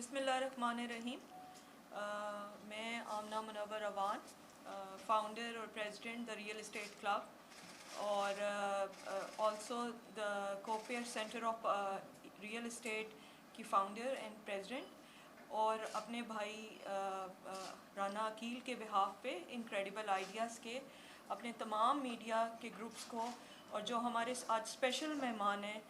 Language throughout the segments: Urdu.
بسم اللہ الرحمن الرحیم. میں آمنہ منور روان, فاؤنڈر اور president the real estate club اور آلسو دا کوپیئر سینٹر آف ریئل اسٹیٹ کی فاؤنڈر اینڈ پریزیڈنٹ, اور اپنے بھائی رانا عقیل کے بہاف پہ انکریڈیبل آئیڈیاز کے اپنے تمام میڈیا کے گروپس کو, اور جو ہمارے آج اسپیشل مہمان ہیں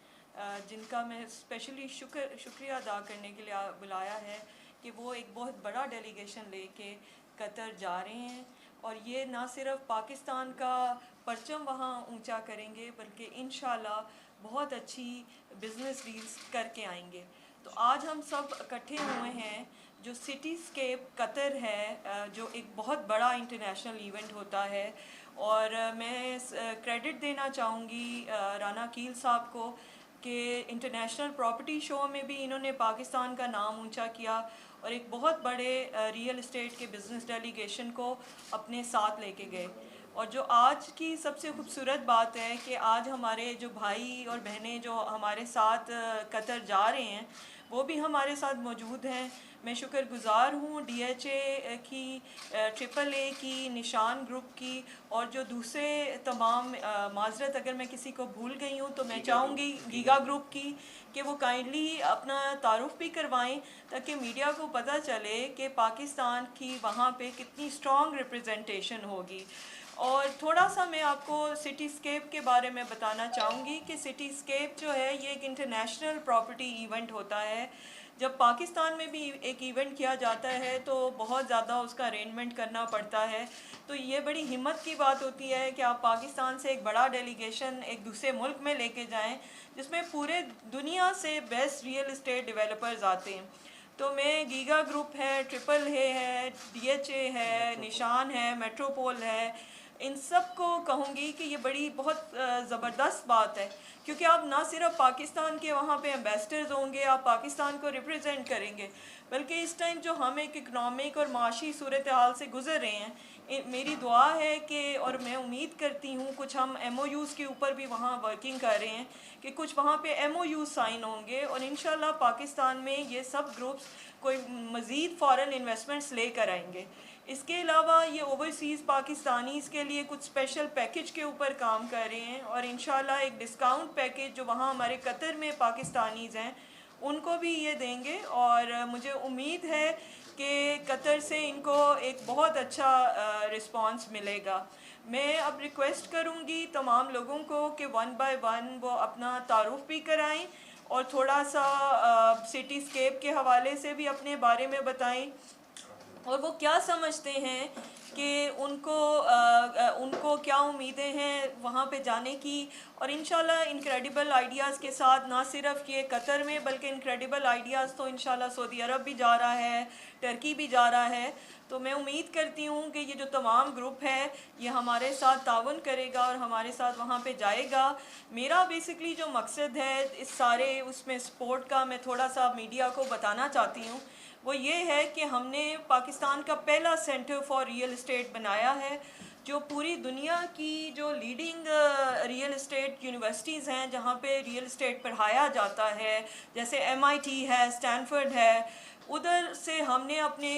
جن کا میں اسپیشلی شکریہ ادا کرنے کے لیے بلایا ہے کہ وہ ایک بہت بڑا ڈیلیگیشن لے کے قطر جا رہے ہیں, اور یہ نہ صرف پاکستان کا پرچم وہاں اونچا کریں گے بلکہ انشاءاللہ بہت اچھی بزنس ڈیلز کر کے آئیں گے. تو آج ہم سب اکٹھے ہوئے ہیں جو سٹی اسکیپ قطر ہے, جو ایک بہت بڑا انٹرنیشنل ایونٹ ہوتا ہے, اور میں کریڈٹ دینا چاہوں گی رانا عقیل صاحب کو کہ انٹرنیشنل پراپرٹی شو میں بھی انہوں نے پاکستان کا نام اونچا کیا اور ایک بہت بڑے ریئل اسٹیٹ کے بزنس ڈیلیگیشن کو اپنے ساتھ لے کے گئے. اور جو آج کی سب سے خوبصورت بات ہے کہ آج ہمارے جو بھائی اور بہنیں جو ہمارے ساتھ قطر جا رہے ہیں وہ بھی ہمارے ساتھ موجود ہیں. میں شکر گزار ہوں ڈی ایچ اے کی, ٹرپل اے کی, نشان گروپ کی, اور جو دوسرے تمام, معذرت اگر میں کسی کو بھول گئی ہوں تو میں چاہوں گی گیگا گروپ کی کہ وہ کائنڈلی اپنا تعارف بھی کروائیں تاکہ میڈیا کو پتہ چلے کہ پاکستان کی وہاں پہ کتنی اسٹرانگ ریپرزنٹیشن ہوگی. اور تھوڑا سا میں آپ کو سٹی اسکیپ کے بارے میں بتانا چاہوں گی کہ سٹی اسکیپ جو ہے یہ ایک انٹرنیشنل پراپرٹی ایونٹ ہوتا ہے. جب پاکستان میں بھی ایک ایونٹ کیا جاتا ہے تو بہت زیادہ اس کا ارینجمنٹ کرنا پڑتا ہے, تو یہ بڑی ہمت کی بات ہوتی ہے کہ آپ پاکستان سے ایک بڑا ڈیلیگیشن ایک دوسرے ملک میں لے کے جائیں جس میں پورے دنیا سے بیسٹ ریئل اسٹیٹ ڈیولپرز آتے ہیں. تو میں گیگا گروپ ہے, ٹرپل اے ہے, ڈی ایچ اے ہے, نشان ہے, میٹروپول ہے, ان سب کو کہوں گی کہ یہ بڑی بہت زبردست بات ہے کیونکہ آپ نہ صرف پاکستان کے وہاں پہ ایمبیسڈرز ہوں گے, آپ پاکستان کو ریپرزینٹ کریں گے, بلکہ اس ٹائم جو ہم ایک اکنامک اور معاشی صورتحال سے گزر رہے ہیں, میری دعا ہے کہ, اور میں امید کرتی ہوں کچھ ہم ایم او یوز کے اوپر بھی وہاں ورکنگ کر رہے ہیں کہ کچھ وہاں پہ ایم او یوز سائن ہوں گے, اور انشاءاللہ پاکستان میں یہ سب گروپس کوئی مزید فارن انویسٹمنٹس لے کر آئیں گے. اس کے علاوہ یہ اوورسیز پاکستانیز کے لیے کچھ اسپیشل پیکج کے اوپر کام کر رہے ہیں, اور انشاءاللہ ایک ڈسکاؤنٹ پیکج جو وہاں ہمارے قطر میں پاکستانیز ہیں ان کو بھی یہ دیں گے, اور مجھے امید ہے کہ قطر سے ان کو ایک بہت اچھا رسپانس ملے گا. میں اب ریکویسٹ کروں گی تمام لوگوں کو کہ ون بائی ون وہ اپنا تعارف بھی کرائیں اور تھوڑا سا سٹی اسکیپ کے حوالے سے بھی اپنے بارے میں بتائیں, اور وہ کیا سمجھتے ہیں کہ ان کو کیا امیدیں ہیں وہاں پہ جانے کی. اور انشاءاللہ انکریڈیبل آئیڈیاز کے ساتھ نہ صرف یہ قطر میں بلکہ انکریڈیبل آئیڈیاز تو انشاءاللہ سعودی عرب بھی جا رہا ہے, ٹرکی بھی جا رہا ہے. تو میں امید کرتی ہوں کہ یہ جو تمام گروپ ہے یہ ہمارے ساتھ تعاون کرے گا اور ہمارے ساتھ وہاں پہ جائے گا. میرا بیسکلی جو مقصد ہے اس سارے اس میں سپورٹ کا, میں تھوڑا سا میڈیا کو بتانا چاہتی ہوں, وہ یہ ہے کہ ہم نے پاکستان کا پہلا سینٹر فار ریئل اسٹیٹ بنایا ہے جو پوری دنیا کی جو لیڈنگ ریئل اسٹیٹ یونیورسٹیز ہیں جہاں پہ ریئل اسٹیٹ پڑھایا جاتا ہے, جیسے ایم آئی ٹی ہے, اسٹینفورڈ ہے, ادھر سے ہم نے اپنے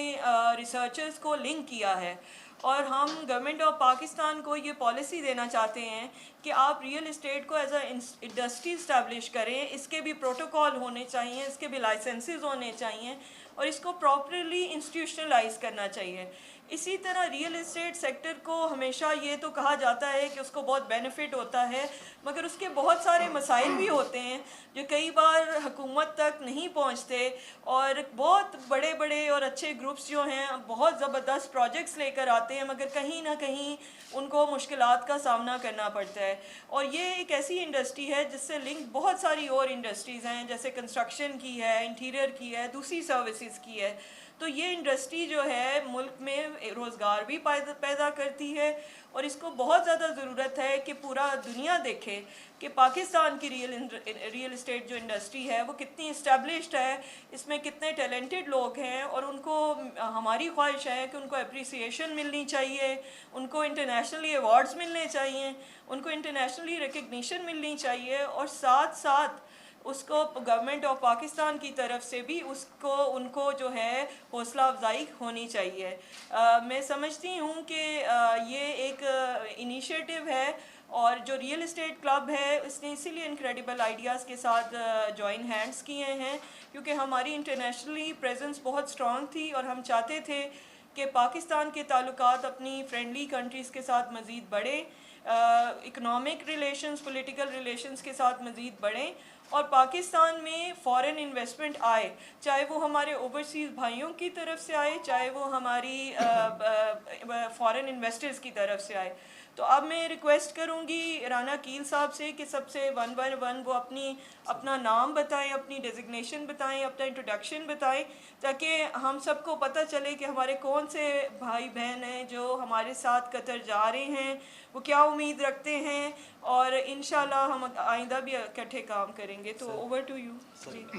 ریسرچرز کو لنک کیا ہے. اور ہم گورنمنٹ آف پاکستان کو یہ پالیسی دینا چاہتے ہیں کہ آپ ریئل اسٹیٹ کو ایز اے انڈسٹری اسٹیبلش کریں, اس کے بھی پروٹوکول ہونے چاہیے, اس کے بھی لائسنسز ہونے چاہیے, اور اس کو پراپرلی انسٹیٹیوشنلائز کرنا چاہیے. اسی طرح ریئل اسٹیٹ سیکٹر کو ہمیشہ یہ تو کہا جاتا ہے کہ اس کو بہت بینیفٹ ہوتا ہے, مگر اس کے بہت سارے مسائل بھی ہوتے ہیں جو کئی بار حکومت تک نہیں پہنچتے, اور بہت بڑے بڑے اور اچھے گروپس جو ہیں بہت زبردست پروجیکٹس لے کر آتے ہیں مگر کہیں نہ کہیں ان کو مشکلات کا سامنا کرنا پڑتا ہے. اور یہ ایک ایسی انڈسٹری ہے جس سے لنک بہت ساری اور انڈسٹریز ہیں, جیسے کنسٹرکشن کی ہے, انٹیریئر کی ہے, دوسری سروسز کی ہے. تو یہ انڈسٹری جو ہے ملک میں روزگار بھی پیدا کرتی ہے, اور اس کو بہت زیادہ ضرورت ہے کہ پورا دنیا دیکھے کہ پاکستان کی ریئل اسٹیٹ جو انڈسٹری ہے وہ کتنی اسٹیبلشڈ ہے, اس میں کتنے ٹیلنٹڈ لوگ ہیں, اور ان کو ہماری خواہش ہے کہ ان کو اپریسیشن ملنی چاہیے, ان کو انٹرنیشنلی ایوارڈز ملنے چاہیے, ان کو انٹرنیشنلی ریکگنیشن ملنی چاہیے, اور ساتھ ساتھ اس کو گورنمنٹ آف پاکستان کی طرف سے بھی ان کو جو ہے حوصلہ افزائی ہونی چاہیے. میں سمجھتی ہوں کہ یہ ایک انیشیٹو ہے اور جو ریئل اسٹیٹ کلب ہے اس نے اسی لیے انکریڈیبل آئیڈیاز کے ساتھ جوائن ہینڈز کیے ہیں کیونکہ ہماری انٹرنیشنلی پریزنس بہت اسٹرانگ تھی اور ہم چاہتے تھے کہ پاکستان کے تعلقات اپنی فرینڈلی کنٹریز کے ساتھ مزید بڑھیں, اکنامک ریلیشنز, پولیٹیکل ریلیشنز کے ساتھ مزید بڑھیں اور پاکستان میں فارن انویسٹمنٹ آئے, چاہے وہ ہمارے اوورسیز بھائیوں کی طرف سے آئے, چاہے وہ ہماری فارن انویسٹرز کی طرف سے آئے. تو اب میں ریکویسٹ کروں گی رانا کیل صاحب سے کہ سب سے ون بائی ون وہ اپنا نام بتائیں, اپنی ڈیزگنیشن بتائیں, اپنا انٹروڈکشن بتائیں, تاکہ ہم سب کو پتہ چلے کہ ہمارے کون سے بھائی بہن ہیں جو ہمارے ساتھ قطر جا رہے ہیں, وہ کیا امید رکھتے ہیں, اور انشاءاللہ ہم آئندہ بھی اکٹھے کام کریں گے. تو over to you. Thank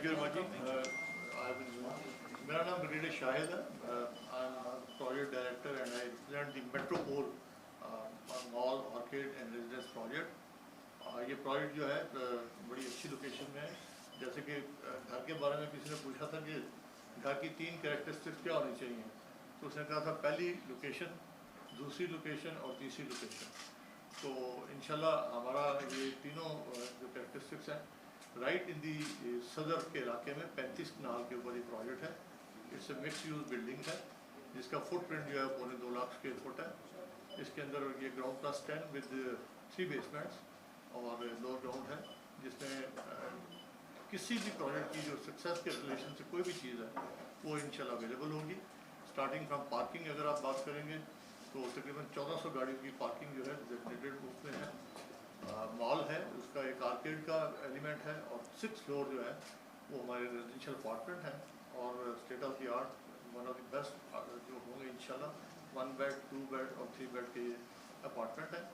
you very much. میرا نام بریڈ شاہد ہے. Project director and I represent the Metropole mall arcade and residence project. یہ پروجیکٹ جو ہے بڑی اچھی لوکیشن میں ہے. جیسے کہ گھر کے بارے میں کسی نے پوچھا تھا کہ گھر کی 3 کریکٹرسٹکس کیا ہونی چاہیے, تو اس نے کہا تھا پہلی لوکیشن, دوسری لوکیشن اور تیسری لوکیشن. تو انشاءاللہ ہمارا یہ تینوں جو کریکٹرسٹکس ہیں رائٹ ان دی صدر کے علاقے میں 35 کنال کے اوپر یہ پروجیکٹ ہے. اس سے مکس یوز بلڈنگ ہے جس کا فٹ پرنٹ جو ہے 2.25 لاکھ اسکوائر فٹ ہے. اس کے اندر یہ گراؤنڈ پلس 10 ود 3 بیسمنٹس اور لوور گراؤنڈ ہے, جس میں کسی بھی پروجیکٹ کی جو سکسیس کے ریلیشن سے کوئی بھی چیز ہے وہ انشاءاللہ اویلیبل ہوگی. اسٹارٹنگ فرام پارکنگ اگر آپ بات کریں گے تو تقریباً 1400 گاڑیوں کی پارکنگ جو ہے ڈیزگنیٹڈ اس میں ہے. مال ہے, اس کا ایک آرکیڈ کا ایلیمنٹ ہے, اور 6 فلور جو ہے وہ ہمارے ریزیڈینشیل اپارٹمنٹ ہیں اور state of the art one of the best جو ہوں گے انشاءاللہ. 1 بیڈ 2 بیڈ اور 3 بیڈ کے یہ اپارٹمنٹ ہیں.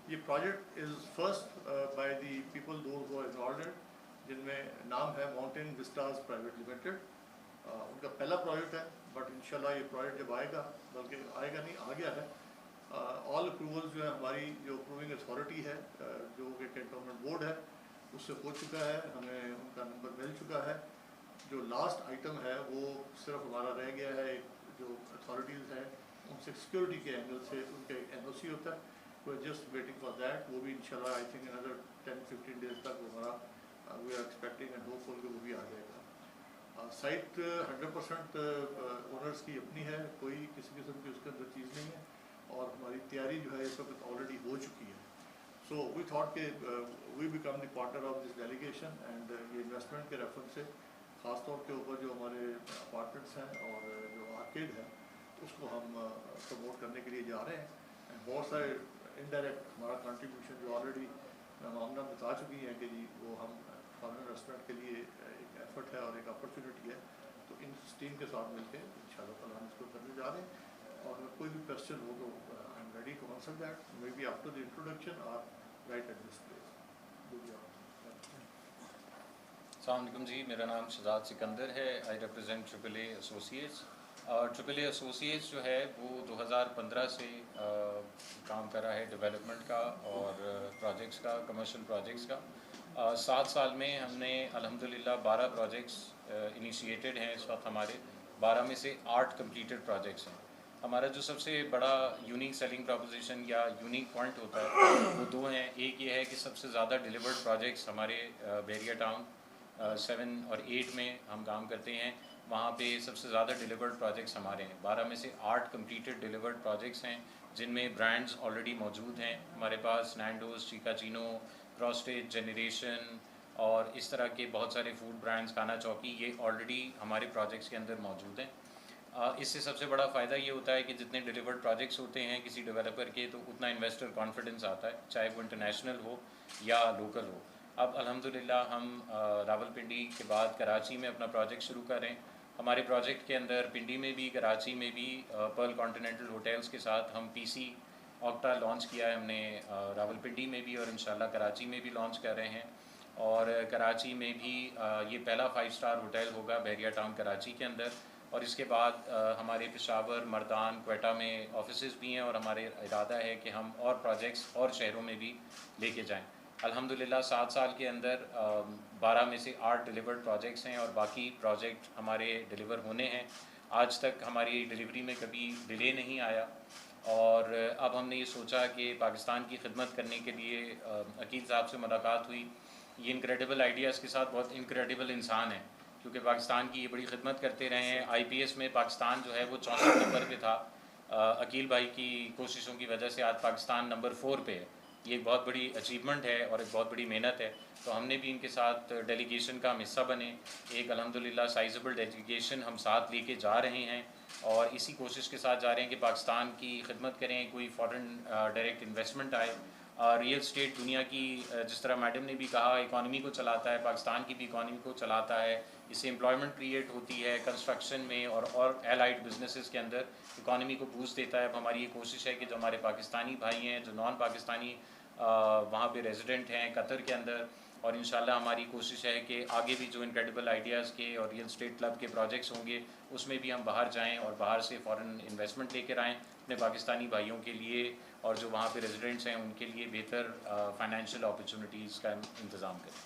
یہ project is first by the people those who involved, جن میں نام ہے ماؤنٹین وسٹاز پرائیویٹ لمیٹڈ. ان کا پہلا پروجیکٹ ہے, بٹ انشاءاللہ یہ پروجیکٹ جب آئے گا, بلکہ آئے گا نہیں آ گیا ہے, آل اپروول جو ہے ہماری جو اپروونگ اتھارٹی ہے جو کہ کنٹونمنٹ بورڈ ہے اس سے ہو چکا ہے, ہمیں ان کا نمبر مل چکا ہے. جو لاسٹ آئٹم ہے وہ صرف ہمارا رہ گیا ہے, جو اتھارٹیز ہیں ان سے سیکورٹی کے اینگل سے ان کا ایک این او سی ہوتا ہے, we are just waiting for that. وہ بھی انشاءاللہ آئی تھنک another 10-15 ڈیز تک وہ ہمارا we are expecting and hopeful کہ وہ بھی آ جائے گا. سائٹ 100% اونرس کی اپنی ہے, کوئی کسی قسم کی اس کے اندر چیز نہیں ہے, اور ہماری تیاری جو ہے اس وقت آلریڈی ہو چکی ہے. سو وی تھاٹ کہ we become the partner of this delegation, and یہ انویسٹمنٹ کے ریفرنس سے خاص طور کے اوپر جو ہمارے اپارٹمنٹس ہیں اور جو آرکیڈ ہے اس کو ہم پروموٹ کرنے کے لیے جا رہے ہیں. اینڈ بہت سارے انڈائریکٹ ہمارا کنٹریبیوشن جو آلریڈی ہم بتا چکی ہیں کہ جی وہ ہم فارن انویسٹمنٹ کے لیے ایک ایفرٹ ہے اور ایک اپرچونیٹی ہے. تو ان ٹیم کے ساتھ مل کے انشاءاللہ تعالیٰ ہم اس کو کرنے جا رہے ہیں. اور اگر کوئی بھی کوشچن ہو تو I am ready to answer that, may be after the introduction اور رائٹ ایٹ دس پلیس. السلام علیکم جی, میرا نام شہزاد سکندر ہے. I represent triple A associates. Triple A associates جو ہے وہ 2015 سے کام کر رہا ہے ڈیولپمنٹ کا اور پروجیکٹس کا, کمرشل پروجیکٹس کا. 7 سال میں ہم نے الحمدللہ 12 پروجیکٹس انیشیٹڈ ہیں اس وقت ہمارے. 12 میں سے 8 کمپلیٹڈ پروجیکٹس ہیں. ہمارا جو سب سے بڑا یونیک سیلنگ پروپوزیشن یا یونیک پوائنٹ ہوتا ہے وہ 2 ہیں. ایک یہ ہے کہ سب سے زیادہ ڈیلیورڈ پروجیکٹس ہمارے بیریا ٹاؤن 7 اور 8 میں ہم کام کرتے ہیں. وہاں پہ سب سے زیادہ ڈیلیورڈ پروجیکٹس ہمارے ہیں. 12 میں سے 8 کمپلیٹڈ ڈیلیورڈ پروجیکٹس ہیں جن میں برانڈز آلریڈی موجود ہیں ہمارے پاس. نینڈوز, چیکا چینو, پروسٹیج, جنریشن اور اس طرح کے بہت سارے فوڈ برانڈز, کھانا چوکی, یہ آلریڈی ہمارے پروجیکٹس کے اندر موجود ہیں. اس سے سب سے بڑا فائدہ یہ ہوتا ہے کہ جتنے ڈیلیورڈ پروجیکٹس ہوتے ہیں کسی ڈیولپر کے تو اتنا انویسٹر کانفیڈنس آتا ہے, چاہے وہ انٹرنیشنل ہو یا لوکل ہو. اب الحمدللہ ہم راولپنڈی کے بعد کراچی میں اپنا پروجیکٹ شروع کر رہے ہیں. ہمارے پروجیکٹ کے اندر پنڈی میں بھی, کراچی میں بھی پرل کانٹیننٹل ہوٹلز کے ساتھ ہم پی سی آکٹا لانچ کیا ہے ہم نے راولپنڈی میں بھی, اور انشاءاللہ کراچی میں بھی لانچ کر رہے ہیں. اور کراچی میں بھی یہ پہلا 5 اسٹار ہوٹل ہوگا بحریہ ٹاؤن کراچی کے اندر. اور اس کے بعد ہمارے پشاور, مردان, کوئٹہ میں آفیسز بھی ہیں, اور ہمارے ارادہ ہے کہ ہم اور پروجیکٹس اور شہروں میں بھی لے کے جائیں. الحمدللہ 7 سال کے اندر 12 میں سے 8 ڈیلیورڈ پروجیکٹس ہیں اور باقی پروجیکٹ ہمارے ڈیلیور ہونے ہیں. آج تک ہماری ڈیلیوری میں کبھی ڈیلے نہیں آیا. اور اب ہم نے یہ سوچا کہ پاکستان کی خدمت کرنے کے لیے عقیل صاحب سے ملاقات ہوئی. یہ انکریڈیبل آئیڈیاز کے ساتھ بہت انکریڈیبل انسان ہیں کیونکہ پاکستان کی یہ بڑی خدمت کرتے رہے ہیں. آئی پی ایس میں پاکستان جو ہے وہ 64 نمبر پہ تھا. عقیل بھائی کی کوششوں کی وجہ سے آج پاکستان نمبر 4 پہ ہے. یہ ایک بہت بڑی اچیومنٹ ہے اور ایک بہت بڑی محنت ہے. تو ہم نے بھی ان کے ساتھ ڈیلیگیشن کا حصہ بنے. ایک الحمدللہ سائزبل ڈیلیگیشن ہم ساتھ لے کے جا رہے ہیں اور اسی کوشش کے ساتھ جا رہے ہیں کہ پاکستان کی خدمت کریں, کوئی فارن ڈائریکٹ انویسٹمنٹ آئے. ریئل اسٹیٹ دنیا کی جس طرح میڈم نے بھی کہا اکانومی کو چلاتا ہے, پاکستان کی بھی اکانومی کو چلاتا ہے. اس سے امپلائمنٹ کریٹ ہوتی ہے کنسٹرکشن میں اور ایلائڈ بزنسز کے اندر اکانومی کو بوسٹ دیتا ہے. اب ہماری یہ کوشش ہے کہ جو ہمارے پاکستانی بھائی ہیں, جو نان پاکستانی وہاں پہ ریزیڈنٹ ہیں قطر کے اندر, اور انشاءاللہ ہماری کوشش ہے کہ آگے بھی جو انکریڈیبل آئیڈیاز کے اور ریئل اسٹیٹ کلب کے پروجیکٹس ہوں گے اس میں بھی ہم باہر جائیں اور باہر سے فارن انویسٹمنٹ لے کر آئیں اپنے پاکستانی بھائیوں کے لیے, اور جو وہاں پہ ریزیڈنٹس ہیں ان کے لیے بہتر فائنینشیل اپرچونیٹیز کا انتظام کریں.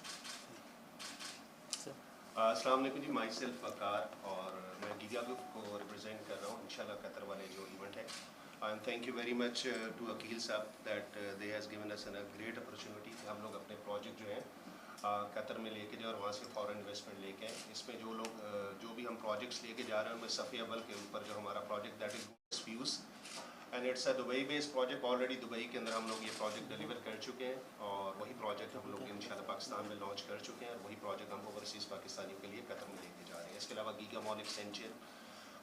السلام علیکم جی. مائی سیلف وقار اور میں گیگا گروپ کو ریپرزینٹ کر رہا ہوں انشاءاللہ قطر والے جو ایونٹ ہے. And thank you very much to Aqeel Sahab that they has given us a great opportunity کہ ہم لوگ اپنے پروجیکٹ جو ہیں قطر میں لے کے جائیں اور وہاں سے فارن انویسٹمنٹ لے کے آئیں. اس میں جو لوگ جو بھی ہم پروجیکٹس لے کے جا رہے ہیں ان میں صفیہ بل کے اوپر جو ہمارا project that is fuse and it's a Dubai based project. Already Dubai کے اندر ہم لوگ یہ پروجیکٹ ڈیلیور کر چکے ہیں اور وہی پروجیکٹ ہم لوگ انشاءاللہ پاکستان میں لانچ کر چکے ہیں اور وہی پروجیکٹ ہم اوورسیز پاکستانیوں کے لیے قطر میں لے کے جا رہے ہیں. اس کے علاوہ گیگا مال ایکسٹینشن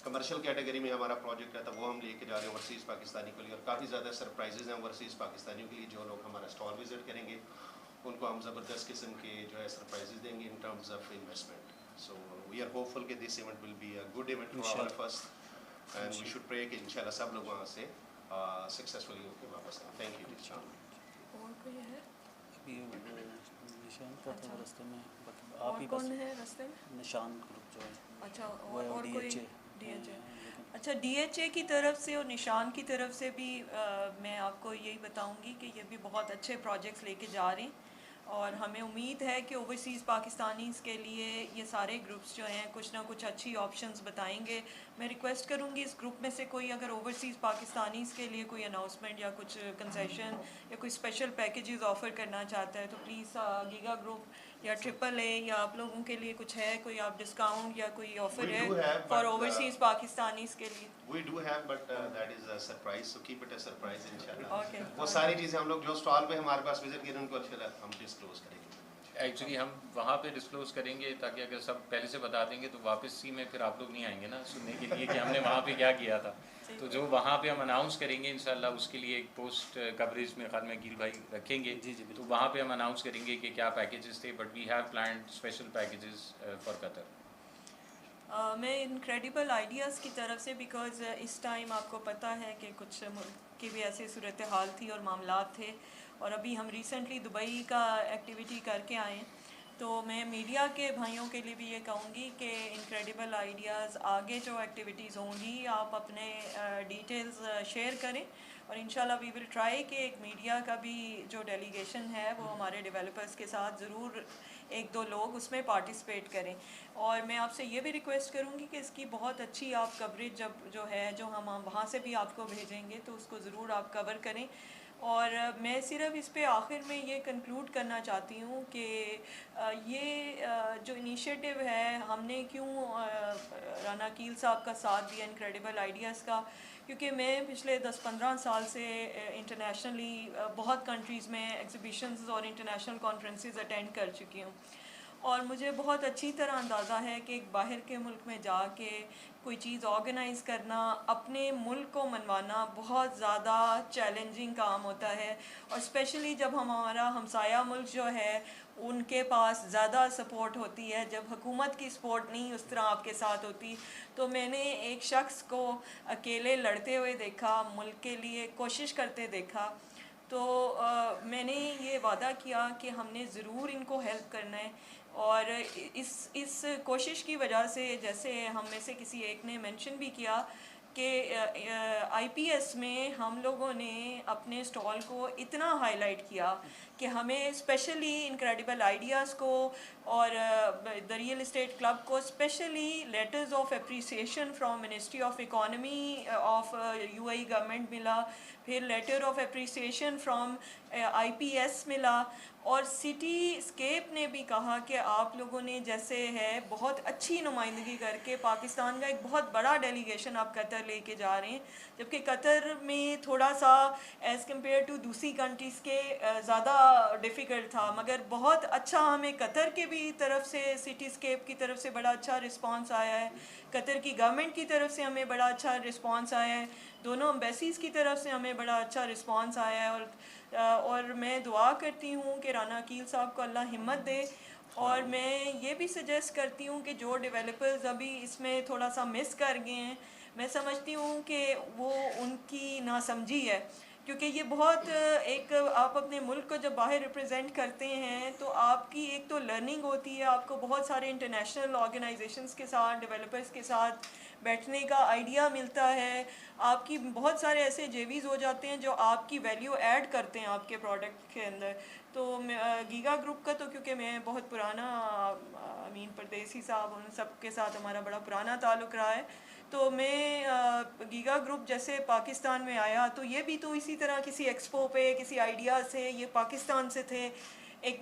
کمرشل کیٹیگری میں ہمارا پروجیکٹ رہتا ہے وہ ہم لے کے جا رہے ہیں اوورسیز پاکستانی کے لیے, اور کافی زیادہ سرپرائزز ہیں اوورسیز پاکستانیوں کے لیے. جو لوگ ہمارا اسٹال وزٹ کریں گے ان کو ہم زبردست قسم کے جو ہے سرپرائزز دیں گے in terms of investment. So we are hopeful کہ this event will be a good event for all of us and we should pray کہ انشاءاللہ سب لوگ وہاں سے سکسیزفلی ہو کے واپس آئیں. تھینک یو جی. اور کوئی ہے؟ نشان کا تھا راستے میں, اور کون ہے راستے میں؟ نشان گروپ جو ہے. اچھا, اور کوئی ڈی ایچ اے. اچھا, ڈی ایچ اے کی طرف سے اور نشان کی طرف سے بھی میں آپ کو یہی بتاؤں گی کہ یہ بھی بہت اچھے پروجیکٹس لے کے جا رہے ہیں اور ہمیں امید ہے کہ اوورسیز پاکستانیز کے لیے یہ سارے گروپس جو ہیں کچھ نہ کچھ اچھی آپشنز بتائیں گے. میں ریکویسٹ کروں گی اس گروپ میں سے کوئی اگر اوورسیز پاکستانیز کے لیے کوئی اناؤنسمنٹ یا کچھ کنسیشن یا کوئی اسپیشل پیکیجز آفر کرنا چاہتا ہے تو پلیز گیگا گروپ یا ٹرپل اے یا آپ لوگوں کے لیے کچھ ہے کوئی آپ ڈسکاؤنٹ یا کوئی آفر ہے فار اوورسیز پاکستانیز کے لیے. We do have but that is a surprise, so keep it a surprise inshallah. Okay. وہ ساری چیزیں ہم لوگ جو اسٹال پہ ہمارے پاس وزٹ کریں ان کو انشاءاللہ ہم ڈسکلوز کریں گے. ایکچولی ہم وہاں پہ ڈسکلوز کریں گے تاکہ اگر سب پہلے سے بتا دیں گے تو واپسی میں پھر آپ لوگ نہیں آئیں گے نا سننے کے لیے کہ ہم نے وہاں پہ کیا کیا تھا. تو جو وہاں پہ ہم اناؤنس کریں گے انشاءاللہ اس کے لیے ایک پوسٹ کوریج میں خیال میں گیل بھائی رکھیں گے. تو وہاں پہ ہم اناؤنس کریں گے کہ کیا پیکیجز تھے, but we have planned special packages for Qatar. میں انکریڈیبل آئیڈیاز کی طرف سے بیکاز اس ٹائم آپ کو پتہ ہے کہ کچھ ملک کی بھی ایسی صورتحال تھی اور معاملات تھے اور ابھی ہم ریسنٹلی دبئی کا ایکٹیویٹی کر کے آئے ہیں, تو میں میڈیا کے بھائیوں کے لیے بھی یہ کہوں گی کہ انکریڈیبل آئیڈیاز آگے جو ایکٹیویٹیز ہوں گی آپ اپنے ڈیٹیلز شیئر کریں اور انشاءاللہ وی ول ٹرائی کہ ایک میڈیا کا بھی جو ڈیلیگیشن ہے وہ ہمارے ڈیولپرز کے ساتھ ضرور ایک دو لوگ اس میں پارٹیسپیٹ کریں. اور میں آپ سے یہ بھی ریکویسٹ کروں گی کہ اس کی بہت اچھی آپ کوریج جو ہے جو ہم وہاں سے بھی آپ کو bھیجیں گے تو اس کو ضرور آپ کور کریں. اور میں صرف اس پہ آخر میں یہ کنکلوڈ کرنا چاہتی ہوں کہ یہ جو انیشیٹو ہے ہم نے کیوں رانا عقیل صاحب کا ساتھ دیا انکریڈیبل آئیڈیاز کا, کیونکہ میں پچھلے 10-15 سال سے انٹرنیشنلی بہت کنٹریز میں ایگزیبیشنز اور انٹرنیشنل کانفرنسز اٹینڈ کر چکی ہوں اور مجھے بہت اچھی طرح اندازہ ہے کہ ایک باہر کے ملک میں جا کے کوئی چیز آرگنائز کرنا, اپنے ملک کو منوانا بہت زیادہ چیلنجنگ کام ہوتا ہے, اور اسپیشلی جب ہمارا ہمسایہ ملک جو ہے ان کے پاس زیادہ سپورٹ ہوتی ہے, جب حکومت کی سپورٹ نہیں اس طرح آپ کے ساتھ ہوتی. تو میں نے ایک شخص کو اکیلے لڑتے ہوئے دیکھا, ملک کے لیے کوشش کرتے دیکھا, تو میں نے یہ وعدہ کیا کہ ہم نے ضرور ان کو ہیلپ کرنا ہے. اور اس کوشش کی وجہ سے جیسے ہم میں سے کسی ایک نے مینشن بھی کیا کہ آئی پی ایس میں ہم لوگوں نے اپنے اسٹال کو اتنا ہائی لائٹ کیا کہ ہمیں اسپیشلی انکریڈیبل آئیڈیاز کو اور دا ریئل اسٹیٹ کلب کو specially letters of appreciation from ministry of economy of U A E government ملا، پھر letter of appreciation from I P S ملا، اور سٹی اسکیپ نے بھی کہا کہ آپ لوگوں نے جیسے ہے بہت اچھی نمائندگی کر کے پاکستان کا ایک بہت بڑا ڈیلیگیشن آپ قطر لے کے جا رہے ہیں، جبکہ قطر میں تھوڑا سا ایز کمپیئر ٹو دوسری کنٹریز کے زیادہ ڈیفیکلٹ تھا، مگر بہت اچھا ہمیں قطر کے بھی طرف سے سٹی اسکیپ کی طرف سے بڑا اچھا رسپانس آیا ہے، قطر کی گورنمنٹ کی طرف سے ہمیں بڑا اچھا رسپانس آیا ہے، دونوں امبیسیز کی طرف سے ہمیں بڑا اچھا رسپانس آیا ہے، اور میں دعا کرتی ہوں کہ رانا عقیل صاحب کو اللہ ہمت دے، اور میں یہ بھی سجیسٹ کرتی ہوں کہ جو ڈیولپرز ابھی اس میں تھوڑا سا مس کر گئے ہیں، میں سمجھتی ہوں کہ وہ ان کی ناسمجھی ہے، کیونکہ یہ بہت ایک آپ اپنے ملک کو جب باہر ریپرزینٹ کرتے ہیں تو آپ کی ایک تو لرننگ ہوتی ہے، آپ کو بہت سارے انٹرنیشنل آرگنائزیشنز کے ساتھ ڈیولپرز کے ساتھ بیٹھنے کا آئیڈیا ملتا ہے، آپ کی بہت سارے ایسے جیویز ہو جاتے ہیں جو آپ کی ویلیو ایڈ کرتے ہیں آپ کے پروڈکٹ کے اندر۔ تو گیگا گروپ کا تو کیونکہ میں بہت پرانا امین پردیسی صاحب ان سب کے ساتھ ہمارا بڑا پرانا تعلق رہا ہے، تو میں گیگا گروپ جیسے پاکستان میں آیا تو یہ بھی تو اسی طرح کسی ایکسپو پہ کسی آئیڈیا سے، یہ پاکستان سے تھے، ایک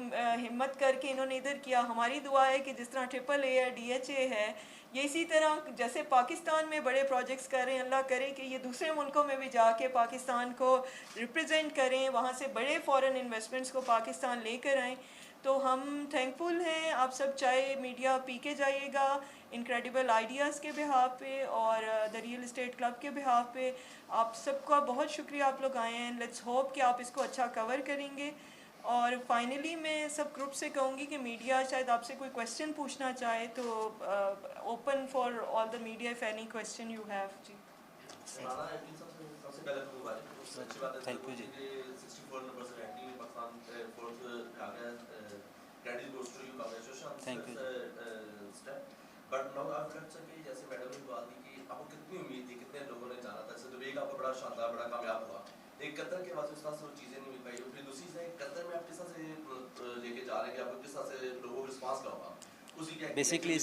ہمت کر کے انہوں نے ادھر کیا۔ ہماری دعا ہے کہ جس طرح ٹرپل اے ہے، ڈی ایچ اے ہے، یہ اسی طرح جیسے پاکستان میں بڑے پروجیکٹس کر رہے ہیں، اللہ کرے کہ یہ دوسرے ملکوں میں بھی جا کے پاکستان کو ریپرزینٹ کریں، وہاں سے بڑے فورن انویسٹمنٹس کو پاکستان لے کر آئیں۔ تو ہم تھینک فل ہیں، آپ سب چاہے میڈیا پی کے جائیے گا انکریڈیبل آئیڈیاز کے بہاف پہ اور دا ریئل اسٹیٹ کلب کے بہاف پہ، آپ سب کا بہت شکریہ، آپ لوگ آئے ہیں، لیٹس ہوپ کہ آپ اس کو اچھا کور کریں گے۔ اور فائنلی میں سب گروپ سے کہوں گی کہ میڈیا شاید آپ سے کوئی کویسچن پوچھنا چاہے تو open for all the media if any question you have. جی رانا عقیل صاحب سے سب سے پہلے تو مبارک، اچھی بات ہے تھینک یو جی۔ 64 نمبر سے رینکنگ میں پاکستان فورتھ آ گیا، credit goes to you, congratulation thank you step. But now آپ لٹ سکے جیسے میڈم نے بات کی کہ آپ کو کتنی امید تھی، کتنے لوگوں نے جانا تھا، جیسے دبئی کا آپ کو بڑا شاندار بڑا کامیاب ہوا، ایک قطر کے بعد اس طرح سے وہ چیزیں نہیں مل پائی، اور پھر دوسری سے قطر میں آپ کس طرح سے لے کے جا رہے ہیں کہ آپ کو کس طرح سے لوگوں کو رسپانس کیا ہوگا اسی کے بیسکلی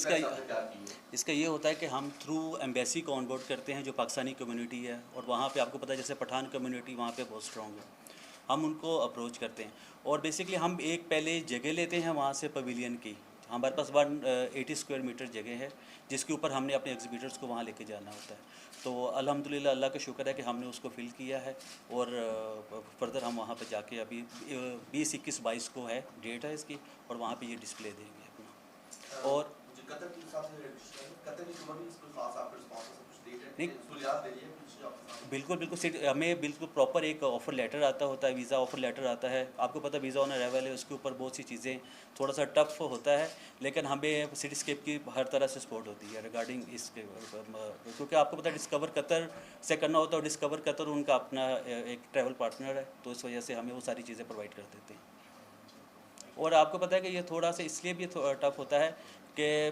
اس کا یہ ہوتا ہے کہ ہم تھرو ایمبیسی کو آن بورڈ کرتے ہیں جو پاکستانی کمیونٹی ہے، اور وہاں پہ آپ کو پتہ ہے جیسے پٹھان کمیونٹی وہاں پہ بہت اسٹرانگ ہے، ہم ان کو اپروچ کرتے ہیں، اور بیسکلی ہم ایک پہلے جگہ لیتے ہیں وہاں سے پویلین کی، ہمارے پاس 180 اسکوائر میٹر جگہ ہے جس کے اوپر ہم نے اپنے ایگزیبیٹرس کو وہاں لے کے جانا ہوتا ہے، تو الحمدللہ اللہ کا شکر ہے کہ ہم نے اس کو فل کیا ہے، اور فردر ہم وہاں پہ جا کے ابھی 20، 21، 22 کو ہے ڈیٹ ہے اس کی، اور وہاں پہ یہ ڈسپلے دیں گے اپنا۔ اور قطر کی حساب سے قطر کی حکومت بھی اس کو خاص آپ کو رسپانس کچھ دیکھ رہے نہیں، ہیں، سہولیات دے رہی ہے کچھ آپ کے سامنے؟ بالکل ہمیں بالکل پراپر ایک آفر لیٹر آتا ہوتا ہے، ویزا آفر لیٹر آتا ہے، آپ کو پتہ ویزا آن ارائیول ہے، اس کے اوپر بہت سی چیزیں تھوڑا سا ٹف ہوتا ہے، لیکن ہمیں سٹی اسکیپ کی ہر طرح سے سپورٹ ہوتی ہے ریگارڈنگ اس کے، کیونکہ آپ کو پتہ ہے ڈسکور قطر سے کرنا ہوتا ہے، اور ڈسکور قطر ان کا اپنا ایک ٹریول پارٹنر ہے، تو اس وجہ سے ہمیں وہ ساری چیزیں پرووائڈ کر دیتے ہیں۔ اور آپ کو پتہ ہے کہ یہ تھوڑا سا اس لیے بھی ٹف ہوتا ہے کہ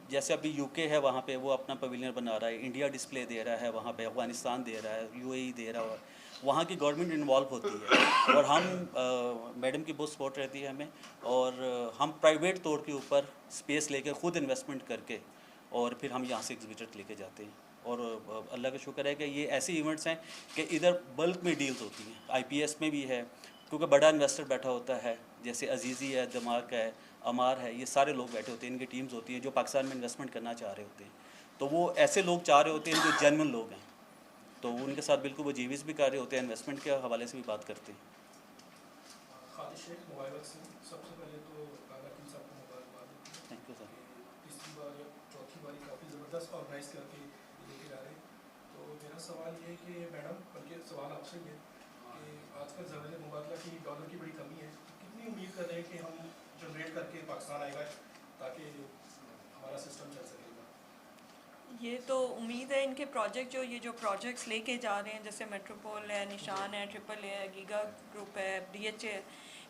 جیسے ابھی یو کے ہے وہاں پہ وہ اپنا پویلین بنا رہا ہے، انڈیا ڈسپلے دے رہا ہے وہاں پہ، افغانستان دے رہا ہے، یو اے ای دے رہا ہے، وہاں کی گورنمنٹ انوالو ہوتی ہے، اور ہم میڈم کی بہت سپورٹ رہتی ہے ہمیں، اور ہم پرائیویٹ طور کے اوپر اسپیس لے کے خود انویسٹمنٹ کر کے، اور پھر ہم یہاں سے ایگزیبیٹر لے کے جاتے ہیں، اور اللہ کا شکر ہے کہ یہ ایسے ایونٹس ہیں کہ ادھر بلک میں ڈیلز ہوتی ہیں، آئی پی ایس میں بھی ہے، کیونکہ بڑا انویسٹر بیٹھا ہوتا ہے، جیسے عزیزی ہے، دماغ ہے، امار ہے، یہ سارے لوگ بیٹھے ہوتے ہیں، ان کی ٹیمز ہوتی ہیں جو پاکستان میں انویسٹمنٹ کرنا چاہ رہے ہوتے ہیں، تو وہ ایسے لوگ چاہ رہے ہوتے ہیں جو جینون لوگ ہیں، تو ان کے ساتھ بالکل وہ جیویز بھی کر رہے ہوتے ہیں، انویسٹمنٹ کے حوالے سے بھی بات کرتے ہیں۔ خالد شیخ موبائل ورک سے سب سے پہلے تو رانا عقیل صاحب کو مبارکباد، تھینک یو سر۔ تیسری بار یا چوتھی باری کافی زبردست آرگنائز کر کے لے کے جا رہے ہیں، تو میرا سوال یہ ہے کہ میڈم، بلکہ سوال آپ سے یہ کہ آج کل زبردست مبادلہ کی ڈالر کی بڑی کمی ہے، کتنی امید کر رہے ہیں کہ ہم جنریٹ کر کے پاکستان آئے گا تاکہ ہمارا سسٹم چل سکے گا؟ یہ تو امید ہے ان کے پروجیکٹ جو پروجیکٹس لے کے جا رہے ہیں، جیسے میٹروپول ہے، نشان ہے، ٹرپل اے ہے، گیگا گروپ ہے، ڈی ایچ اے ہے،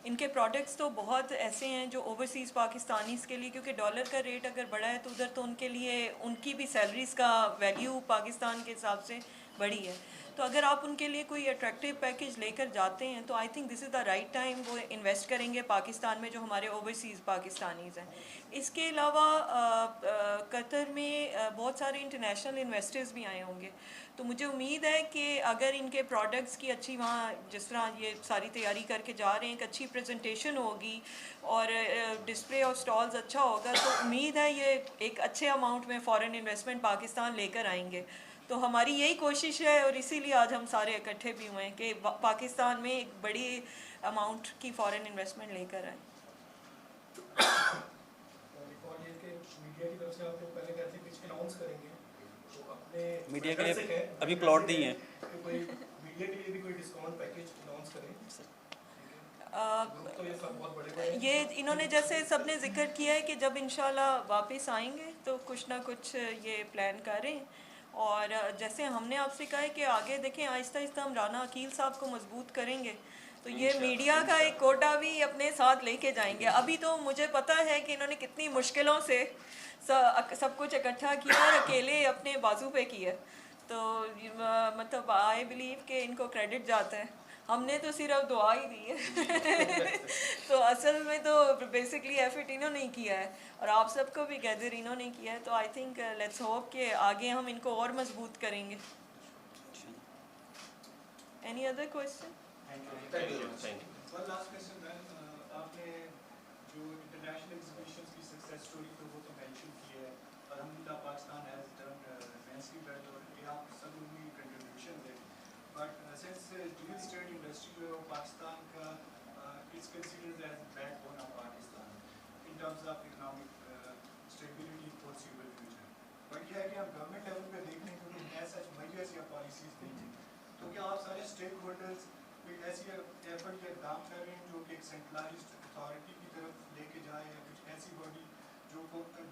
ان کے پروڈکٹس تو بہت ایسے ہیں جو اوورسیز پاکستانیز کے لیے، کیونکہ ڈالر کا ریٹ اگر بڑھا ہے تو ادھر تو ان کے لیے ان کی بھی سیلریز کا ویلیو پاکستان کے حساب سے بڑی ہے. تو اگر آپ ان کے لیے کوئی اٹریکٹیو پیکیج لے کر جاتے ہیں تو I think this is the right time وہ انویسٹ کریں گے پاکستان میں جو ہمارے اوورسیز پاکستانیز ہیں. اس کے علاوہ قطر میں بہت سارے انٹرنیشنل انویسٹرز بھی آئے ہوں گے، تو مجھے امید ہے کہ اگر ان کے پروڈکٹس کی اچھی وہاں جس طرح یہ ساری تیاری کر کے جا رہے ہیں، ایک اچھی پریزنٹیشن ہوگی اور ڈسپلے اور سٹالز اچھا ہوگا، تو امید ہے یہ ایک اچھے اماؤنٹ میں فارن انویسٹمنٹ پاکستان لے کر آئیں گے. تو ہماری یہی کوشش ہے اور اسی لیے آج ہم سارے اکٹھے بھی ہوئے ہیں کہ پاکستان میں ایک بڑی اماؤنٹ کی فارن انویسٹمنٹ لے کر آئیں. اور یہ کہ میڈیا کی طرف سے آپ لوگ پہلے کہتے ہیں کہ اناؤنس کریں گے، تو اپنے میڈیا کے لیے ابھی پلاٹ نہیں ہے. کوئی میڈیا کے لیے بھی کوئی ڈسکاؤنٹ پیکیج اناؤنس کریں. یہ انہوں نے جیسے سب نے ذکر کیا ہے کہ جب انشاءاللہ واپس آئیں گے تو کچھ نہ کچھ یہ پلان کریں. اور جیسے ہم نے آپ سے کہا ہے کہ آگے دیکھیں آہستہ آہستہ ہم رانا عقیل صاحب کو مضبوط کریں گے، تو یہ میڈیا کا ایک کوٹا بھی اپنے ساتھ لے کے جائیں گے. ابھی تو مجھے پتہ ہے کہ انہوں نے کتنی مشکلوں سے سب کچھ اکٹھا کیا اور اکیلے اپنے بازو پہ کیا، تو مطلب آئی بلیو کہ ان کو کریڈٹ جاتا ہے. ہم نے تو صرف دعا ہی دی ہے تو اصل میں تو بیسکلی ایفرٹ انہوں نے کیا ہے اور آپ سب کو بھی گیدر انہوں نے کیا ہے. تو آئی تھنک لیٹس ہوپ کہ آگے ہم ان کو اور مضبوط کریں گے. Any other question? Last question ma'am, آپ نے جو انٹرنیشنل ایگزیبیشنز کی سکسیس اسٹوری کو وہ تو مینشن کی ہے، الحمدللہ Pakistan has done immensely well اور یہ آپ سب لوگوں کی کنٹریبیوشن ہے. But since real estate industry جو ہے پاکستان کا it's considered as backbone of Pakistan in terms of economic stability foreseeable future. But یہ ہے کہ ہم گورنمنٹ لیول پہ دیکھ لیں کیونکہ ایز سچ میجرس یا پالیسیز نہیں ہیں، تو کیا آپ سارے اسٹیک ہولڈرز کوئی ایسی ایفرٹ یا اقدام کر رہے ہیں جو کہ ایک سینٹرلائزڈ اتھارٹی کی طرف لے کے جائیں یا کچھ ایسی باڈی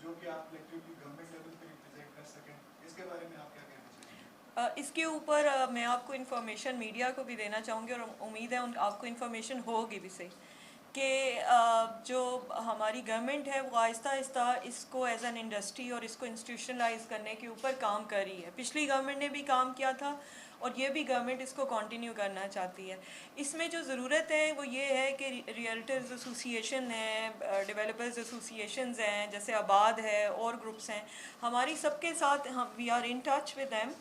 جو کہ آپ کلیکٹیولی گورنمنٹ لیول پہ ریپرزینٹ کر سکیں؟ اس کے بارے میں آپ کیا کہنا چاہیں گے؟ اس کے اوپر میں آپ کو انفارمیشن میڈیا کو بھی دینا چاہوں گی اور امید ہے آپ کو انفارمیشن ہوگی بھی صحیح کہ جو ہماری گورنمنٹ ہے وہ آہستہ آہستہ اس کو ایز این انڈسٹری اور اس کو انسٹیٹیوشنلائز کرنے کے اوپر کام کر رہی ہے. پچھلی گورنمنٹ نے بھی کام کیا تھا اور یہ بھی گورنمنٹ اس کو کنٹینیو کرنا چاہتی ہے. اس میں جو ضرورت ہے وہ یہ ہے کہ ریئلٹرز ایسوسیشن ہیں، ڈیولپرز ایسوسیشنز ہیں، جیسے آباد ہے اور گروپس ہیں، ہماری سب کے ساتھ we are in touch with them.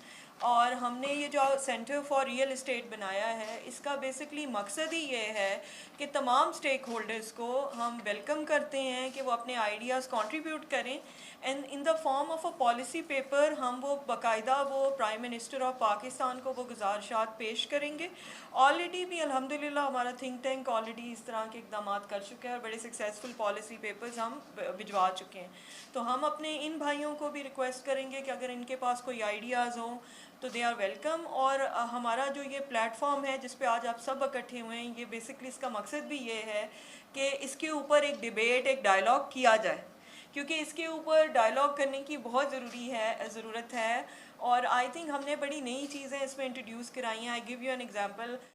اور ہم نے یہ جو سینٹر فار ریئل اسٹیٹ بنایا ہے اس کا بیسکلی مقصد ہی یہ ہے کہ تمام اسٹیک ہولڈرز کو ہم ویلکم کرتے ہیں کہ وہ اپنے آئیڈیاز کنٹریبیوٹ کریں and in the form of a policy paper ہم وہ باقاعدہ وہ پرائم منسٹر آف پاکستان کو وہ گزارشات پیش کریں گے. آلریڈی بھی الحمدللہ ہمارا تھنک ٹینک آلریڈی اس طرح کے اقدامات کر چکے ہیں اور بڑے سکسیزفل پالیسی پیپرز ہم بھجوا چکے ہیں. تو ہم اپنے ان بھائیوں کو بھی ریکویسٹ کریں گے کہ اگر ان کے پاس کوئی آئیڈیاز ہوں تو دے آر ویلکم. اور ہمارا جو یہ پلیٹ فارم ہے جس پہ آج آپ سب اکٹھے ہوئے ہیں، یہ بیسکلی اس کا مقصد بھی یہ ہے کہ اس کے اوپر ایک ڈیبیٹ، ایک ڈائلاگ کیا جائے، کیونکہ اس کے اوپر ڈائلاگ کرنے کی بہت ضرورت ہے. اور آئی تھنک ہم نے بڑی نئی چیزیں اس میں انٹروڈیوس کرائی ہیں. آئی گیو یو این ایگزامپل.